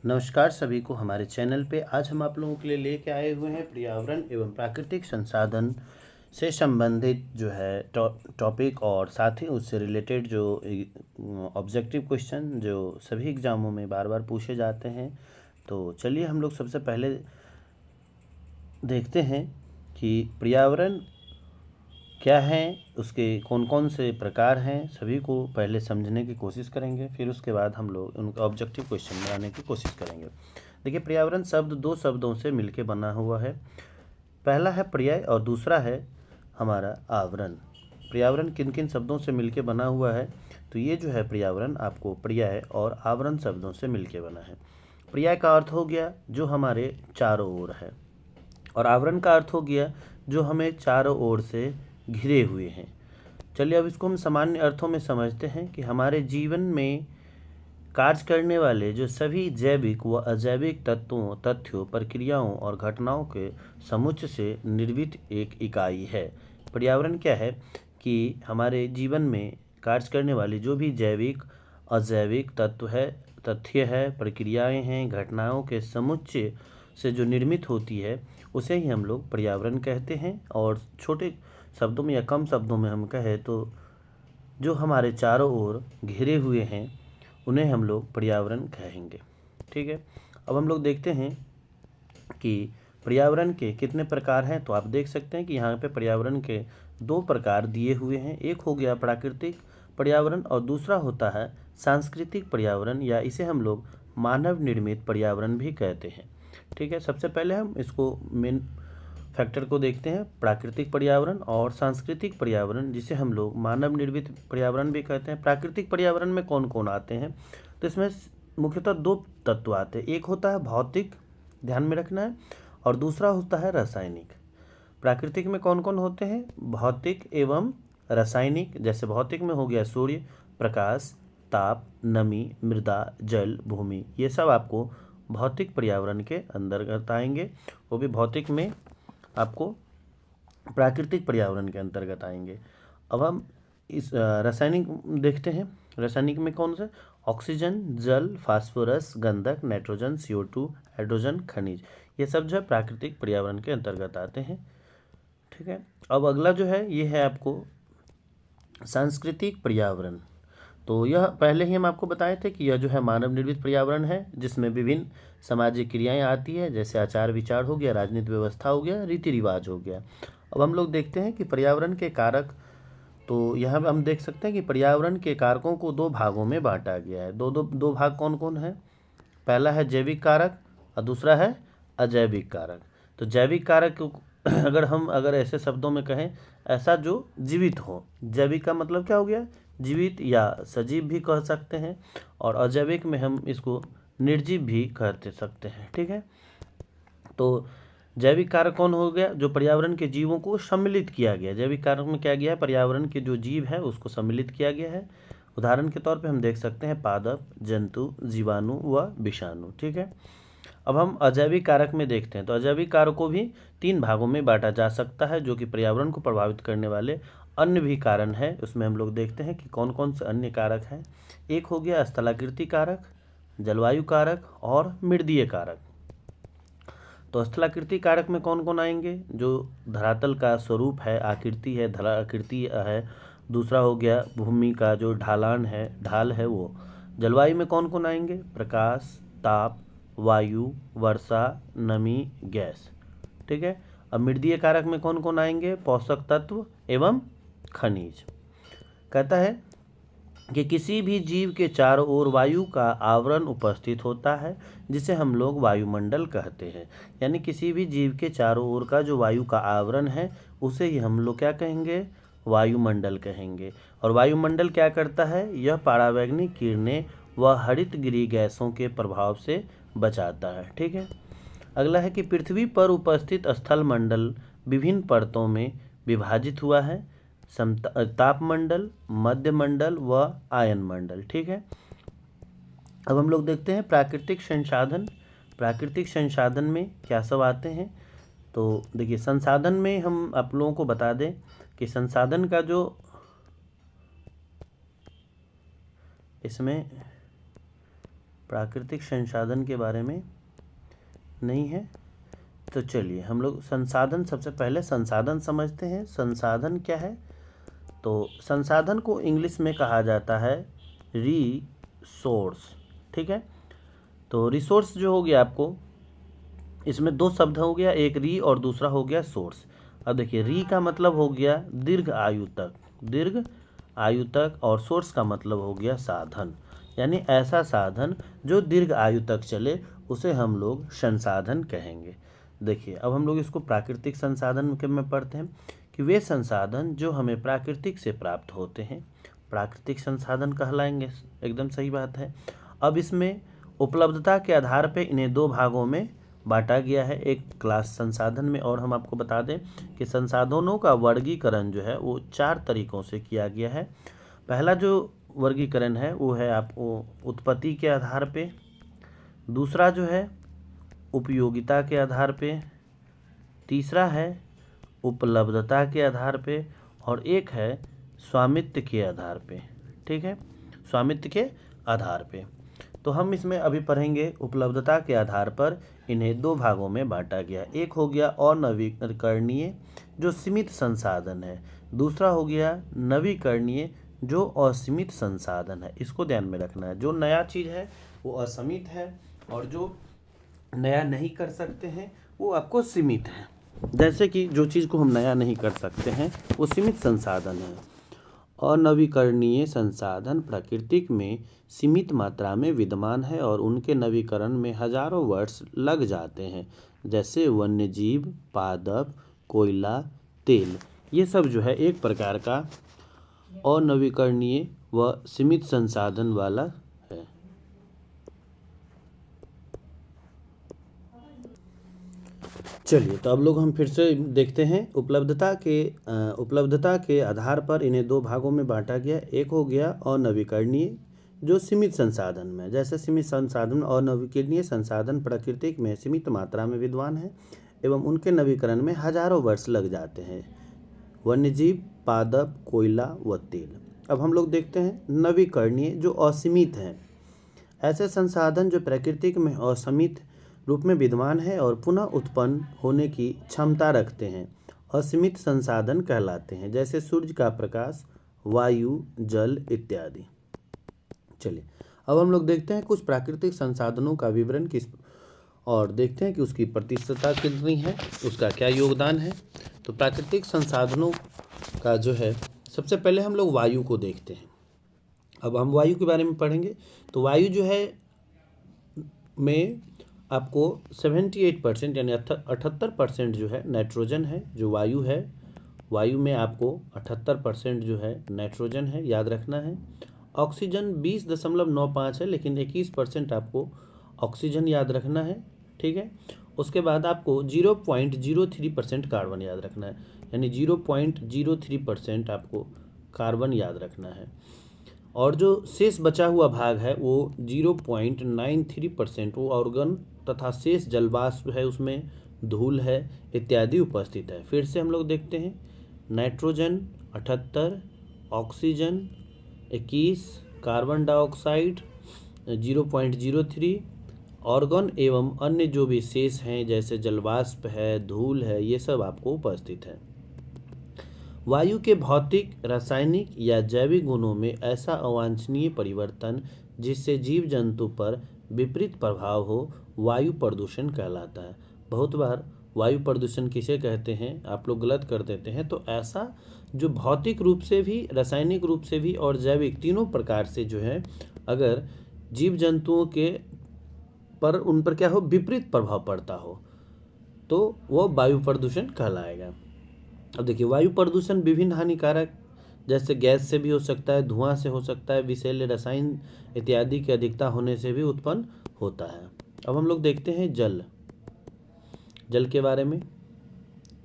नमस्कार सभी को हमारे चैनल पे। आज हम आप लोगों के लिए लेके आए हुए हैं पर्यावरण एवं प्राकृतिक संसाधन से संबंधित जो है टॉपिक और साथ ही उससे रिलेटेड जो ऑब्जेक्टिव क्वेश्चन जो सभी एग्ज़ामों में बार बार पूछे जाते हैं। तो चलिए हम लोग सबसे पहले देखते हैं कि पर्यावरण क्या है, उसके कौन कौन से प्रकार हैं, सभी को पहले समझने की कोशिश करेंगे। फिर उसके बाद हम लोग उनका ऑब्जेक्टिव क्वेश्चन बनाने की कोशिश करेंगे। देखिए, पर्यावरण शब्द दो शब्दों से मिलकर बना हुआ है। पहला है पर्याय और दूसरा है हमारा आवरण। पर्यावरण किन किन शब्दों से मिलकर बना हुआ है? तो ये जो है पर्यावरण आपको पर्याय और आवरण शब्दों से मिलकर बना है। पर्याय का अर्थ हो गया जो हमारे चारों ओर है, और आवरण का अर्थ हो गया जो हमें चारों ओर से घिरे हुए हैं। चलिए अब इसको हम सामान्य अर्थों में समझते हैं कि हमारे जीवन में कार्य करने वाले जो सभी जैविक व अजैविक तत्वों, तथ्यों, प्रक्रियाओं और घटनाओं के समुच्चय से निर्मित एक इकाई है। पर्यावरण क्या है कि हमारे जीवन में कार्य करने वाली जो भी जैविक, अजैविक तत्व है, तथ्य है, प्रक्रियाएं हैं, घटनाओं के समुच्चय से जो निर्मित होती है उसे ही हम लोग पर्यावरण कहते हैं। और छोटे शब्दों में या कम शब्दों में हम कहें तो जो हमारे चारों ओर घिरे हुए हैं उन्हें हम लोग पर्यावरण कहेंगे। ठीक है, अब हम लोग देखते हैं कि पर्यावरण के कितने प्रकार हैं। तो आप देख सकते हैं कि यहाँ पे पर्यावरण के दो प्रकार दिए हुए हैं। एक हो गया प्राकृतिक पर्यावरण और दूसरा होता है सांस्कृतिक पर्यावरण, या इसे हम लोग मानव निर्मित पर्यावरण भी कहते हैं। ठीक है, सबसे पहले हम इसको मेन फैक्टर को देखते हैं, प्राकृतिक पर्यावरण और सांस्कृतिक पर्यावरण, जिसे हम लोग मानव निर्मित पर्यावरण भी कहते हैं। प्राकृतिक पर्यावरण में कौन कौन आते हैं? तो इसमें मुख्यतः दो तत्व आते हैं। एक होता है भौतिक, ध्यान में रखना है, और दूसरा होता है रासायनिक। प्राकृतिक में कौन कौन होते हैं? भौतिक एवं रासायनिक। जैसे भौतिक में हो गया सूर्य, प्रकाश, ताप, नमी, मृदा, जल, भूमि, ये सब आपको भौतिक पर्यावरण के अंतर्गत आएंगे। वो भी भौतिक में आपको प्राकृतिक पर्यावरण के अंतर्गत आएंगे। अब हम इस रासायनिक देखते हैं। रासायनिक में कौन से? ऑक्सीजन, जल, फास्फोरस, गंधक, नाइट्रोजन, CO2, हाइड्रोजन, खनिज, ये सब जो है प्राकृतिक पर्यावरण के अंतर्गत आते हैं। ठीक है, अब अगला जो है ये है आपको सांस्कृतिक पर्यावरण। तो यह पहले ही हम आपको बताए थे कि यह जो है मानव निर्मित पर्यावरण है, जिसमें विभिन्न सामाजिक क्रियाएं आती है, जैसे आचार विचार हो गया, राजनीतिक व्यवस्था हो गया, रीति रिवाज हो गया। अब हम लोग देखते हैं कि पर्यावरण के कारक। तो यहाँ हम देख सकते हैं कि पर्यावरण के कारकों को दो भागों में बांटा गया है। दो भाग कौन कौन है? पहला है जैविक कारक और दूसरा है अजैविक कारक। तो जैविक कारक अगर ऐसे शब्दों में कहें, ऐसा जो जीवित हो। जैविक का मतलब क्या हो गया? जीवित या सजीव भी कह सकते हैं, और अजैविक में हम इसको निर्जीव भी कहते सकते हैं। ठीक है, तो जैविक कारक कौन हो गया? जो पर्यावरण के जीवों को सम्मिलित किया गया। जैविक कारक में क्या गया है? पर्यावरण के जो जीव है उसको सम्मिलित किया गया है। उदाहरण के तौर पे हम देख सकते हैं पादप, जंतु, जीवाणु व विषाणु। ठीक है, अब हम अजैविक कारक में देखते हैं। तो अजैविक कारक को भी तीन भागों में बांटा जा सकता है, जो कि पर्यावरण को प्रभावित करने वाले अन्य भी कारण है। उसमें हम लोग देखते हैं कि कौन कौन से अन्य कारक हैं। एक हो गया स्थलाकृति कारक, जलवायु कारक और मृदीय कारक। तो स्थलाकृति कारक में कौन कौन आएंगे? जो धरातल का स्वरूप है, आकृति है, धराकृति है। दूसरा हो गया भूमि का जो ढालान है, ढाल है वो। जलवायु में कौन कौन आएंगे? प्रकाश, ताप, वायु, वर्षा, नमी, गैस। ठीक है, अब मृदीय कारक में कौन कौन आएंगे? पोषक तत्व एवं खनिज। कहता है कि किसी भी जीव के चारों ओर वायु का आवरण उपस्थित होता है, जिसे हम लोग वायुमंडल कहते हैं। यानी किसी भी जीव के चारों ओर का जो वायु का आवरण है उसे ही हम लोग क्या कहेंगे? वायुमंडल कहेंगे। और वायुमंडल क्या करता है? यह पराबैंगनी किरणें व हरितगृह गैसों के प्रभाव से बचाता है। ठीक है, अगला है कि पृथ्वी पर उपस्थित स्थल मंडल विभिन्न परतों में विभाजित हुआ है, तापमंडल, मध्यमंडल व आयन मंडल। ठीक है, अब हम लोग देखते हैं प्राकृतिक संसाधन। प्राकृतिक संसाधन में क्या सब आते हैं? तो देखिए, संसाधन में हम आप लोगों को बता दें कि संसाधन का जो इसमें प्राकृतिक संसाधन के बारे में नहीं है। तो चलिए हम लोग संसाधन, सबसे पहले संसाधन समझते हैं। संसाधन क्या है? तो संसाधन को इंग्लिश में कहा जाता है रिसोर्स। ठीक है, तो रिसोर्स जो हो गया आपको, इसमें दो शब्द हो गया, एक री और दूसरा हो गया सोर्स। अब देखिए, री का मतलब हो गया दीर्घ आयु तक, दीर्घ आयु तक, और सोर्स का मतलब हो गया साधन, यानी ऐसा साधन जो दीर्घ आयु तक चले उसे हम लोग संसाधन कहेंगे। देखिए, अब हम लोग इसको प्राकृतिक संसाधन के में पढ़ते हैं कि वे संसाधन जो हमें प्राकृतिक से प्राप्त होते हैं प्राकृतिक संसाधन कहलाएंगे। एकदम सही बात है। अब इसमें उपलब्धता के आधार पर इन्हें दो भागों में बांटा गया है, एक क्लास संसाधन में। और हम आपको बता दें कि संसाधनों का वर्गीकरण जो है वो 4 तरीकों से किया गया है। पहला जो वर्गीकरण है वो है आपको उत्पत्ति के आधार पे, दूसरा जो है उपयोगिता के आधार पे, तीसरा है उपलब्धता के आधार पे, और एक है स्वामित्व के आधार पे। ठीक है, स्वामित्व के आधार पे। तो हम इसमें अभी पढ़ेंगे उपलब्धता के आधार पर इन्हें दो भागों में बांटा गया। एक हो गया अनवीकरणीय जो सीमित संसाधन है, दूसरा हो गया नवीकरणीय जो असीमित संसाधन है। इसको ध्यान में रखना है, जो नया चीज़ है वो असीमित है और जो नया नहीं कर सकते हैं वो आपको सीमित है। जैसे कि जो चीज़ को हम नया नहीं कर सकते हैं वो सीमित संसाधन है। अनवीकरणीय संसाधन प्राकृतिक में सीमित मात्रा में विद्यमान है और उनके नवीकरण में हजारों वर्ष लग जाते हैं, जैसे वन्यजीव, पादप, कोयला, तेल। ये सब जो है एक प्रकार का अनवीकरणीय व सीमित संसाधन वाला है। चलिए, तो अब लोग हम फिर से देखते हैं। उपलब्धता के आधार पर इन्हें दो भागों में बांटा गया। एक हो गया अनवीकरणीय जो सीमित संसाधन में, जैसे सीमित संसाधन और नवीकरणीय संसाधन प्राकृतिक में सीमित मात्रा में विद्यमान है एवं उनके नवीकरण में हजारों वर्ष लग जाते हैं, वन्यजीव, पादप, कोयला व तेल। अब हम लोग देखते हैं नवीकरणीय जो असीमित हैं। ऐसे संसाधन जो प्राकृतिक में असीमित रूप में विद्यमान है और पुनः उत्पन्न होने की क्षमता रखते हैं, असीमित संसाधन कहलाते हैं, जैसे सूर्य का प्रकाश, वायु, जल इत्यादि। चलिए, अब हम लोग देखते हैं कुछ प्राकृतिक संसाधनों का विवरण किस, और देखते हैं कि उसकी प्रतिशतता कितनी है, उसका क्या योगदान है। तो प्राकृतिक संसाधनों का जो है, सबसे पहले हम लोग वायु को देखते हैं। अब हम वायु के बारे में पढ़ेंगे। तो वायु जो है में आपको 78% यानी 78% जो है नाइट्रोजन है, जो वायु है। वायु में आपको 78% जो है नाइट्रोजन है, याद रखना है। ऑक्सीजन 20.95 है, लेकिन 21% आपको ऑक्सीजन याद रखना है। ठीक है, उसके बाद आपको 0.03% कार्बन याद रखना है, यानी 0.03% आपको कार्बन याद रखना है। और जो शेष बचा हुआ भाग है वो 0.93% वो ऑर्गन तथा शेष जलवाष्प है, उसमें धूल है इत्यादि उपस्थित है। फिर से हम लोग देखते हैं, nitrogen 78, oxygen 21, carbon dioxide 0.03, organ एवं अन्य जो भी शेष हैं जैसे जलवाष्प है, धूल है, ये सब आपको उपस्थित है। वायु के भौतिक, रासायनिक या जैविक गुणों में ऐसा अवांछनीय परिवर्तन जिससे जीव जंतु पर विपरीत प्रभाव हो, वायु प्रदूषण कहलाता है। बहुत बार वायु प्रदूषण किसे कहते हैं आप लोग गलत कर देते हैं। तो ऐसा जो भौतिक रूप से भी, रासायनिक रूप से भी और जैविक, तीनों प्रकार से जो है अगर जीव जंतुओं के पर उन पर क्या हो, विपरीत प्रभाव पड़ता हो, तो वो वायु प्रदूषण कहलाएगा। अब देखिए, वायु प्रदूषण विभिन्न हानिकारक जैसे गैस से भी हो सकता है, धुआं से हो सकता है, विषैले रसायन इत्यादि की अधिकता होने से भी उत्पन्न होता है। अब हम लोग देखते हैं जल के बारे में।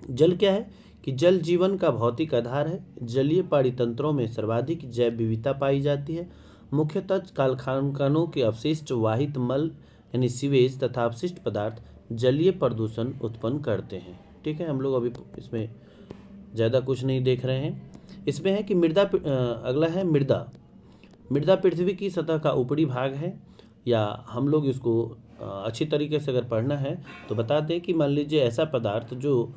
जल क्या है कि जल जीवन का भौतिक आधार है। जलीय पाणितंत्रों में सर्वाधिक जैव विविधता पाई जाती है। मुख्यतः कारखानों के अपशिष्ट, वाहित मल यानी सीवेज तथा अपशिष्ट पदार्थ जलीय प्रदूषण उत्पन्न करते हैं। ठीक है, हम लोग अभी इसमें ज़्यादा कुछ नहीं देख रहे हैं। इसमें है कि मृदा, अगला है मृदा। मृदा पृथ्वी की सतह का ऊपरी भाग है। या हम लोग इसको अच्छी तरीके से अगर पढ़ना है तो बता दें कि मान लीजिए ऐसा पदार्थ जो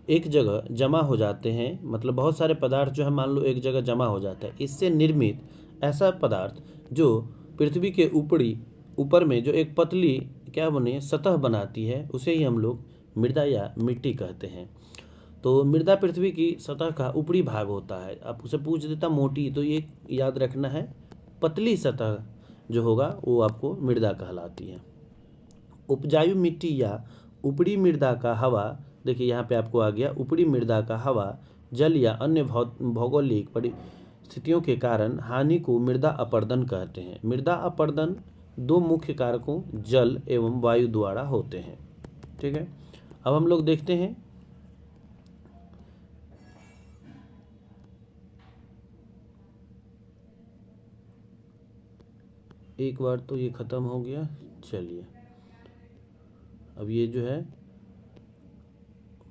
एक जगह जमा हो जाते हैं, मतलब बहुत सारे पदार्थ जो है मान लो एक जगह जमा हो जाता है, इससे निर्मित ऐसा पदार्थ जो पृथ्वी के ऊपर में जो एक पतली क्या बने सतह बनाती है, उसे ही हम लोग मृदा या मिट्टी कहते हैं। तो मृदा पृथ्वी की सतह का ऊपरी भाग होता है। आप उसे पूछ देता मोटी, तो ये याद रखना है पतली सतह जो होगा वो आपको मृदा कहलाती है। उपजाऊ मिट्टी या ऊपरी मृदा का हवा, देखिए यहाँ पे आपको आ गया, ऊपरी मृदा का हवा जल या अन्य भौगोलिक परिस्थितियों के कारण हानि को मृदा अपरदन कहते हैं। मृदा अपरदन दो मुख्य कारकों जल एवं वायु द्वारा होते हैं। ठीक है, अब हम लोग देखते हैं एक बार तो ये ख़त्म हो गया। चलिए अब ये जो है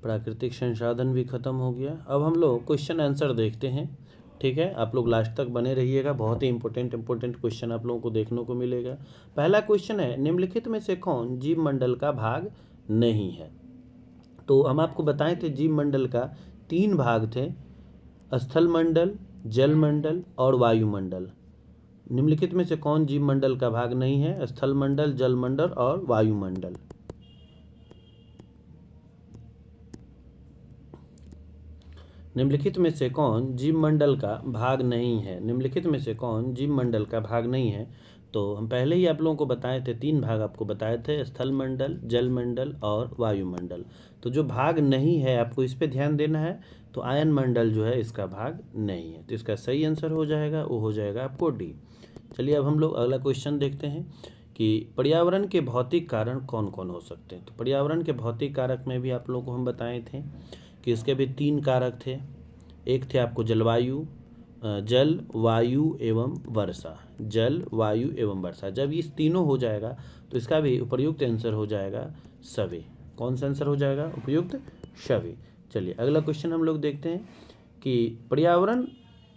प्राकृतिक संसाधन भी ख़त्म हो गया। अब हम लोग क्वेश्चन आंसर देखते हैं। ठीक है, आप लोग लास्ट तक बने रहिएगा, बहुत ही इंपॉर्टेंट क्वेश्चन आप लोगों को देखने को मिलेगा। पहला क्वेश्चन है, निम्नलिखित में से कौन जीव मंडल का भाग नहीं है? तो हम आपको बताए थे जीव मंडल का 3 भाग थे, स्थल मंडल, जल मंडल और वायुमंडल। निम्नलिखित में से कौन जीव मंडल का भाग नहीं है? स्थल मंडल, जल मंडल और वायुमंडल। निम्नलिखित में से कौन जीव मंडल का भाग नहीं है? निम्नलिखित में से कौन जीव मंडल का भाग नहीं है? तो हम पहले ही आप लोगों को बताए थे, 3 भाग आपको बताए थे, स्थल मंडल, जल मंडल और वायुमंडल। तो जो भाग नहीं है आपको इस पे ध्यान देना है। तो आयन मंडल जो है इसका भाग नहीं है, तो इसका सही आंसर हो जाएगा, वो हो जाएगा आपको डी। चलिए अब हम लोग अगला क्वेश्चन देखते हैं कि पर्यावरण के भौतिक कारण कौन कौन हो सकते हैं। तो पर्यावरण के भौतिक कारक में भी आप लोगों को हम बताए थे कि इसके भी 3 कारक थे। एक थे आपको जलवायु, जल, वायु एवं वर्षा। जल, वायु एवं वर्षा, जब इस तीनों हो जाएगा तो इसका भी उपयुक्त आंसर हो जाएगा सभी। कौन सा आंसर हो जाएगा? उपयुक्त सभी। चलिए अगला क्वेश्चन हम लोग देखते हैं कि पर्यावरण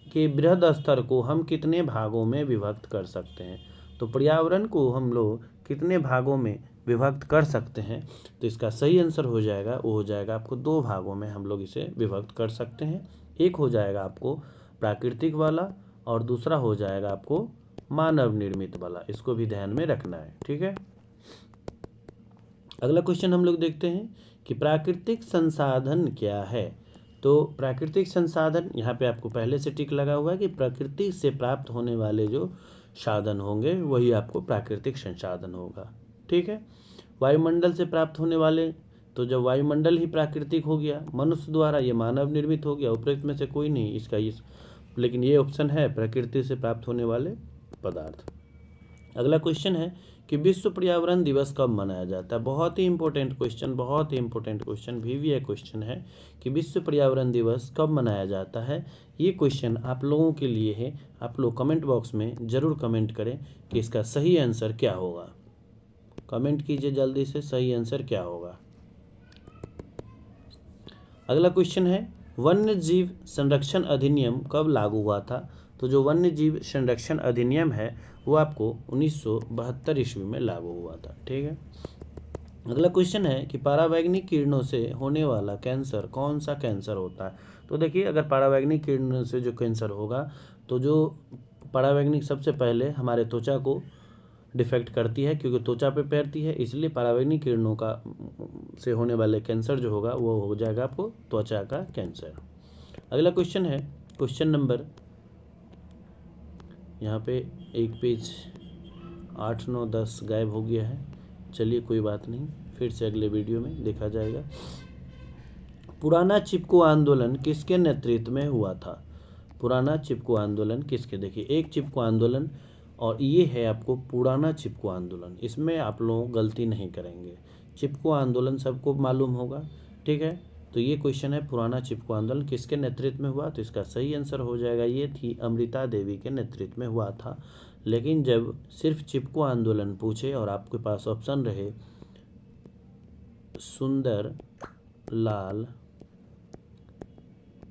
के बृहद स्तर को हम कितने भागों में विभक्त कर सकते हैं। तो पर्यावरण को हम लोग कितने भागों में विभक्त कर सकते हैं? तो इसका सही आंसर हो जाएगा, वो हो जाएगा आपको 2 भागों में हम लोग इसे विभक्त कर सकते हैं। एक हो जाएगा आपको प्राकृतिक वाला और दूसरा हो जाएगा आपको मानव निर्मित वाला। इसको भी ध्यान में रखना है। ठीक है, अगला क्वेश्चन हम लोग देखते हैं कि प्राकृतिक संसाधन क्या है। तो प्राकृतिक संसाधन, यहाँ पे आपको पहले से टिक लगा हुआ है कि प्रकृति से प्राप्त होने वाले जो साधन होंगे वही आपको प्राकृतिक संसाधन होगा। ठीक है, वायुमंडल से प्राप्त होने वाले, तो जब वायुमंडल ही प्राकृतिक हो गया, मनुष्य द्वारा ये मानव निर्मित हो गया, उपरोक्त में से कोई नहीं इसका लेकिन ये ऑप्शन है प्रकृति से प्राप्त होने वाले पदार्थ। अगला क्वेश्चन है कि विश्व पर्यावरण दिवस कब मनाया जाता है। बहुत ही इंपॉर्टेंट क्वेश्चन, बहुत ही इंपॉर्टेंट क्वेश्चन, VVI क्वेश्चन है कि विश्व पर्यावरण दिवस कब मनाया जाता है। ये क्वेश्चन आप लोगों के लिए है, आप लोग कमेंट बॉक्स में ज़रूर कमेंट करें कि इसका सही आंसर क्या होगा। कमेंट कीजिए जल्दी से, सही आंसर क्या होगा। अगला क्वेश्चन है, वन्य जीव संरक्षण अधिनियम कब लागू हुआ था। तो जो वन्य जीव संरक्षण अधिनियम है वो आपको 1972 ईस्वी में लागू हुआ था। ठीक है, अगला क्वेश्चन है कि परावैंगनिक किरणों से होने वाला कैंसर कौन सा कैंसर होता है। तो देखिए अगर परावैंगनिक किरणों से जो कैंसर होगा, तो जो परावैंगनिक सबसे पहले हमारे त्वचा को डिफेक्ट करती है, क्योंकि त्वचा पे पैरती है, इसलिए परावैंगनिक किरणों का से होने वाले कैंसर जो होगा वो हो जाएगा आपको त्वचा का कैंसर। अगला क्वेश्चन है, क्वेश्चन नंबर, यहाँ पे एक पेज 8, 9, 10 गायब हो गया है। चलिए कोई बात नहीं, फिर से अगले वीडियो में देखा जाएगा। पुराना चिपको आंदोलन किसके नेतृत्व में हुआ था। पुराना चिपको आंदोलन किसके, देखिए एक चिपको आंदोलन और ये है आपको पुराना चिपको आंदोलन, इसमें आप लोग गलती नहीं करेंगे। चिपको आंदोलन सबको मालूम होगा। ठीक है, तो ये क्वेश्चन है पुराना चिपको आंदोलन किसके नेतृत्व में हुआ। तो इसका सही आंसर हो जाएगा, ये थी अमृता देवी के नेतृत्व में हुआ था। लेकिन जब सिर्फ चिपको आंदोलन पूछे और आपके पास ऑप्शन रहे सुंदर लाल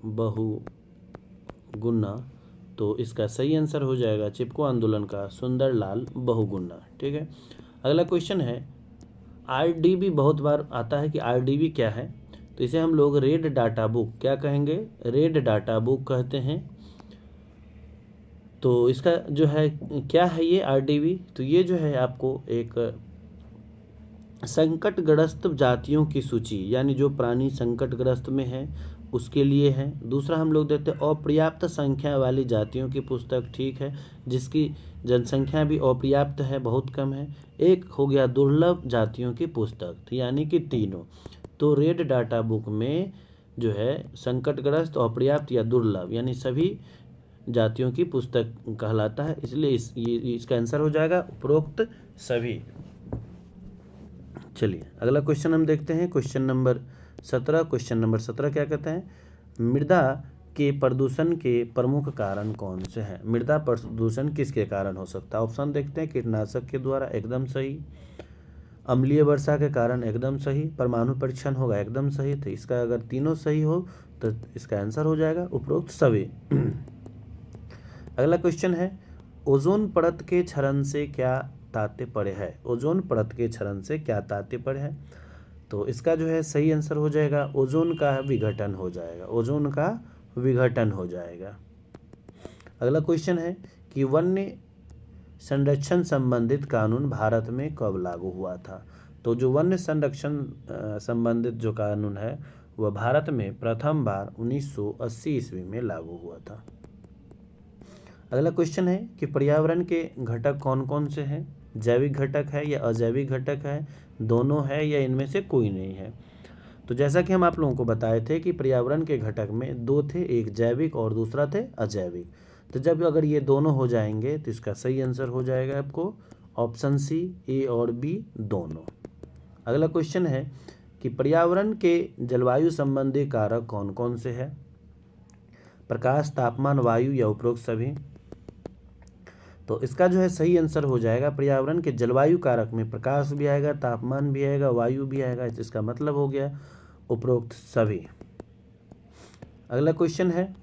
बहुगुणा, तो इसका सही आंसर हो जाएगा चिपको आंदोलन का सुंदर लाल बहुगुणा। ठीक है। अगला क्वेश्चन है, आरडीबी बहुत बार आता है कि आरडीबी क्या है, तो इसे हम लोग रेड डाटा बुक क्या कहेंगे, रेड डाटा बुक कहते हैं। तो इसका जो है क्या है ये आरडीबी, तो ये जो है आपको एक संकटग्रस्त जातियों की सूची, यानी जो प्राणी संकटग्रस्त में है उसके लिए है। दूसरा हम लोग देते हैं अपर्याप्त संख्या वाली जातियों की पुस्तक, ठीक है, जिसकी जनसंख्या भी अपर्याप्त है, बहुत कम है। एक हो गया दुर्लभ जातियों की पुस्तक, तो यानी कि तीनों। तो रेड डाटा बुक में जो है संकटग्रस्त, अपर्याप्त या दुर्लभ यानी सभी जातियों की पुस्तक कहलाता है, इसलिए इसका आंसर हो जाएगा उपरोक्त सभी। चलिए अगला क्वेश्चन हम देखते हैं, क्वेश्चन नंबर 17। क्वेश्चन नंबर 17 क्या कहते हैं, मृदा के प्रदूषण के प्रमुख कारण कौन से हैं। मृदा प्रदूषण किसके कारण हो सकता है, ऑप्शन देखते हैं, कीटनाशक के द्वारा एकदम सही, अम्लीय वर्षा के कारण एकदम सही, परमाणु परीक्षण होगा एकदम सही। तो इसका अगर तीनों सही हो तो इसका आंसर हो जाएगा उपरोक्त सभी। अगला क्वेश्चन है, ओजोन परत के क्षरण से क्या तात्पर्य है, ओजोन परत के क्षरण से क्या तात्पर्य है, तो इसका जो है सही आंसर हो जाएगा ओजोन का विघटन हो जाएगा, ओजोन का विघटन हो जाएगा। अगला क्वेश्चन है कि वन्य संरक्षण संबंधित कानून भारत में कब लागू हुआ था, तो जो वन्य संरक्षण संबंधित जो कानून है वह भारत में प्रथम बार 1980 ईस्वी में लागू हुआ था। अगला क्वेश्चन है कि पर्यावरण के घटक कौन कौन से हैं, जैविक घटक है या अजैविक घटक है, दोनों है या इनमें से कोई नहीं है। तो जैसा कि हम आप लोगों को बताए थे कि पर्यावरण के घटक में दो थे, एक जैविक और दूसरा थे अजैविक। तो जब अगर ये दोनों हो जाएंगे तो इसका सही आंसर हो जाएगा आपको ऑप्शन सी, ए और बी दोनों। अगला क्वेश्चन है कि पर्यावरण के जलवायु संबंधी कारक कौन कौन से हैं, प्रकाश, तापमान, वायु या उपरोक्त सभी। तो इसका जो है सही आंसर हो जाएगा पर्यावरण के जलवायु कारक में प्रकाश भी आएगा, तापमान भी आएगा, वायु भी आएगा, इसका मतलब हो गया उपरोक्त सभी। अगला क्वेश्चन है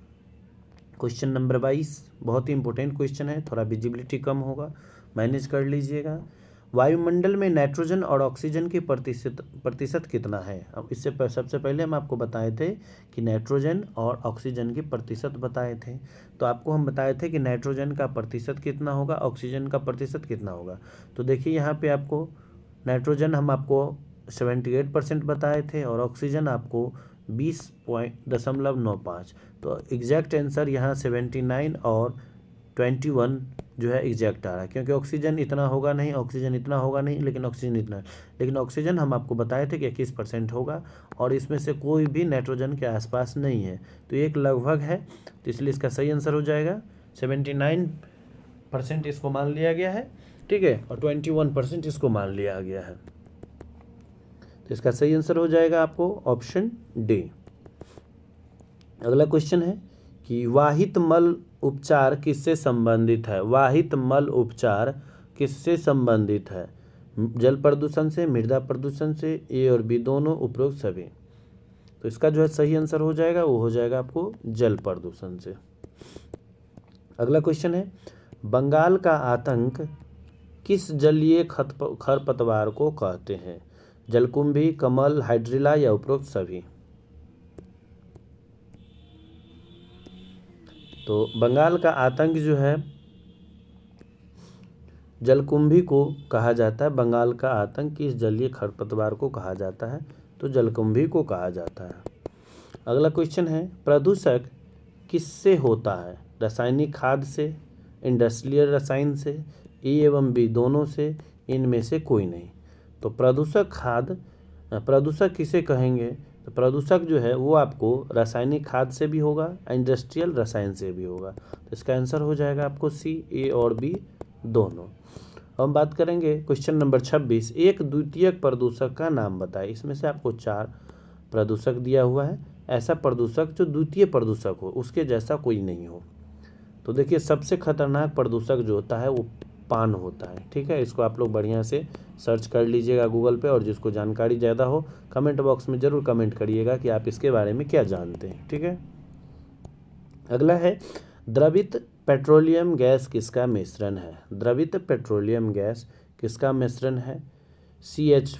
क्वेश्चन नंबर 22, बहुत ही इंपॉर्टेंट क्वेश्चन है, थोड़ा विजिबिलिटी कम होगा, मैनेज कर लीजिएगा। वायुमंडल में नाइट्रोजन और ऑक्सीजन की प्रतिशत कितना है। अब इससे सबसे पहले हम आपको बताए थे कि नाइट्रोजन और ऑक्सीजन की प्रतिशत बताए थे, तो आपको हम बताए थे कि नाइट्रोजन का प्रतिशत कितना होगा, ऑक्सीजन का प्रतिशत कितना होगा। तो देखिए यहाँ पे आपको नाइट्रोजन हम आपको 78% बताए थे और ऑक्सीजन आपको 20.95। तो एग्जैक्ट आंसर यहाँ 79 और 21 जो है एग्जैक्ट आ रहा है, क्योंकि ऑक्सीजन इतना होगा नहीं, ऑक्सीजन इतना होगा नहीं, लेकिन ऑक्सीजन इतना, लेकिन ऑक्सीजन हम आपको बताए थे कि 21% होगा और इसमें से कोई भी नाइट्रोजन के आसपास नहीं है, तो एक लगभग है, तो इसलिए इसका सही आंसर हो जाएगा 79% इसको मान लिया गया है, ठीक है, और 21% इसको मान लिया गया है, तो इसका सही आंसर हो जाएगा आपको ऑप्शन डी। अगला क्वेश्चन है कि वाहित मल उपचार किससे संबंधित है, वाहित मल उपचार किससे संबंधित है, जल प्रदूषण से, मृदा प्रदूषण से, ए और बी दोनों, उपरोक्त सभी। तो इसका जो है सही आंसर हो जाएगा वो हो जाएगा आपको जल प्रदूषण से। अगला क्वेश्चन है बंगाल का आतंक किस जलीय खरपतवार को कहते हैं, जलकुंभी, कमल, हाइड्रिला या उपरोक्त सभी। तो बंगाल का आतंक जो है जलकुंभी को कहा जाता है, बंगाल का आतंक किस जलीय खरपतवार को कहा जाता है, तो जलकुंभी को कहा जाता है। अगला क्वेश्चन है प्रदूषक किससे होता है, रासायनिक खाद से, इंडस्ट्रियल रसायन से, ए एवं बी दोनों से, इनमें से कोई नहीं। तो प्रदूषक किसे कहेंगे, तो प्रदूषक जो है वो आपको रासायनिक खाद से भी होगा, इंडस्ट्रियल रसायन से भी होगा, तो इसका आंसर हो जाएगा आपको सी, ए और बी दोनों। हम बात करेंगे क्वेश्चन नंबर 26, एक द्वितीयक प्रदूषक का नाम बताएं। इसमें से आपको 4 प्रदूषक दिया हुआ है, ऐसा प्रदूषक जो द्वितीय प्रदूषक हो, उसके जैसा कोई नहीं हो। तो देखिए सबसे खतरनाक प्रदूषक जो होता है वो पान होता है, ठीक है, इसको आप लोग बढ़िया से सर्च कर लीजिएगा गूगल पे, और जिसको जानकारी ज़्यादा हो कमेंट बॉक्स में ज़रूर कमेंट करिएगा कि आप इसके बारे में क्या जानते हैं, ठीक है। अगला है द्रवित पेट्रोलियम गैस किसका मिश्रण है, द्रवित पेट्रोलियम गैस किसका मिश्रण है? CH।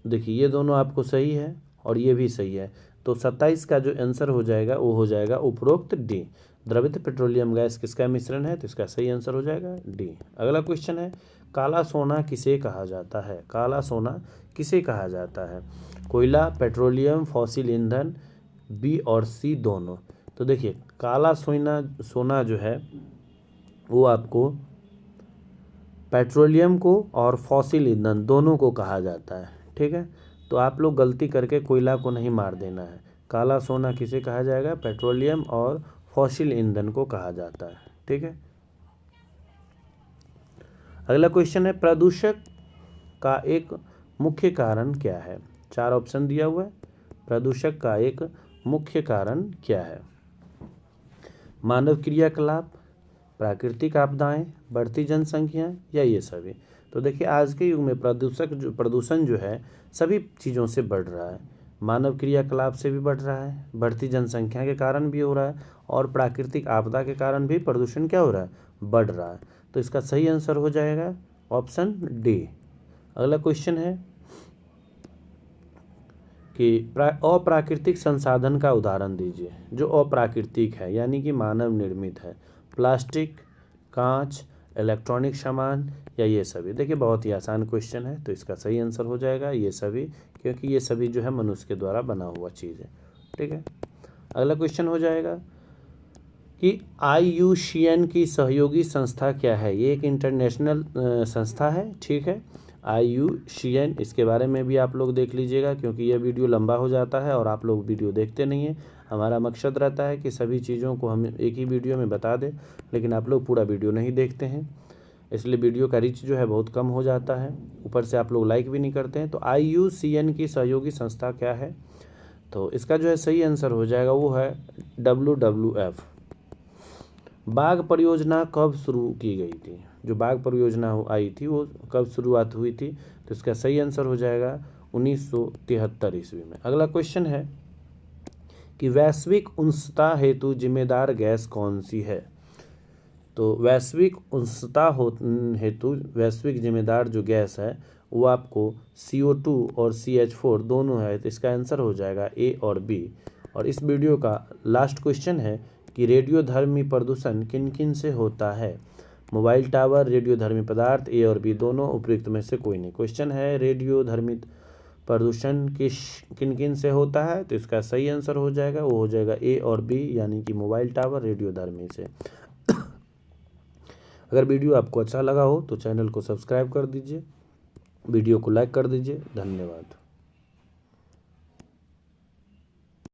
देखिए ये दोनों आपको सही है और ये भी सही है, तो 27 का जो आंसर हो जाएगा वो हो जाएगा उपरोक्त डी। द्रवित पेट्रोलियम गैस किसका मिश्रण है? तो इसका सही आंसर हो जाएगा डी। अगला क्वेश्चन है, काला सोना किसे कहा जाता है? काला सोना किसे कहा जाता है? कोयला, पेट्रोलियम, फॉसिल ईंधन, बी और सी दोनों। तो देखिए काला सोना जो है वो आपको पेट्रोलियम को और फॉसिल ईंधन दोनों को कहा जाता है। ठीक है, तो आप लोग गलती करके कोयला को नहीं मार देना है। काला सोना किसे कहा जाएगा? पेट्रोलियम और फॉसिल ईंधन को कहा जाता है। ठीक है, अगला क्वेश्चन है, प्रदूषक का एक मुख्य कारण क्या है? 4 ऑप्शन दिया हुआ है। प्रदूषक का एक मुख्य कारण क्या है? मानव क्रियाकलाप, प्राकृतिक आपदाएं, बढ़ती जनसंख्या या ये सभी। तो देखिए आज के युग में प्रदूषण जो है सभी चीज़ों से बढ़ रहा है। मानव क्रियाकलाप से भी बढ़ रहा है, बढ़ती जनसंख्या के कारण भी हो रहा है, और प्राकृतिक आपदा के कारण भी प्रदूषण क्या हो रहा है? बढ़ रहा है। तो इसका सही आंसर हो जाएगा ऑप्शन डी। अगला क्वेश्चन है कि अप्राकृतिक संसाधन का उदाहरण दीजिए। जो अप्राकृतिक है यानी कि मानव निर्मित है, प्लास्टिक, कांच, इलेक्ट्रॉनिक सामान या ये सभी। देखिए बहुत ही आसान क्वेश्चन है, तो इसका सही आंसर हो जाएगा ये सभी, क्योंकि ये सभी जो है मनुष्य के द्वारा बना हुआ चीज़ है। ठीक है, अगला क्वेश्चन हो जाएगा कि IUCN की सहयोगी संस्था क्या है? ये एक इंटरनेशनल संस्था है। ठीक है, IUCN, इसके बारे में भी आप लोग देख लीजिएगा, क्योंकि यह वीडियो लंबा हो जाता है और आप लोग वीडियो देखते नहीं हैं। हमारा मकसद रहता है कि सभी चीज़ों को हम एक ही वीडियो में बता दें, लेकिन आप लोग पूरा वीडियो नहीं देखते हैं, इसलिए वीडियो का रीच जो है बहुत कम हो जाता है। ऊपर से आप लोग लाइक भी नहीं करते हैं। तो IUCN की सहयोगी संस्था क्या है? तो इसका जो है सही आंसर हो जाएगा वो है WWF। बाघ परियोजना कब शुरू की गई थी? जो बाघ परियोजना आई थी वो कब शुरुआत हुई थी? तो इसका सही आंसर हो जाएगा 1973 ईस्वी में। अगला क्वेश्चन है कि वैश्विक उष्णता हेतु जिम्मेदार गैस कौन सी है? तो वैश्विक उष्णता हेतु वैश्विक जिम्मेदार जो गैस है वो आपको CO2 और CH4 दोनों है। तो इसका आंसर हो जाएगा A और B। और इस वीडियो का लास्ट क्वेश्चन है कि रेडियोधर्मी प्रदूषण किन किन से होता है? मोबाइल टावर, रेडियोधर्मी पदार्थ, A और B दोनों, उपयुक्त में से कोई नहीं। क्वेश्चन है रेडियोधर्मी प्रदूषण किन किन से होता है? तो इसका सही आंसर हो जाएगा वो हो जाएगा A और B, यानी कि मोबाइल टावर, रेडियोधर्मी से। अगर वीडियो आपको अच्छा लगा हो तो चैनल को सब्सक्राइब कर दीजिए, वीडियो को लाइक कर दीजिए। धन्यवाद।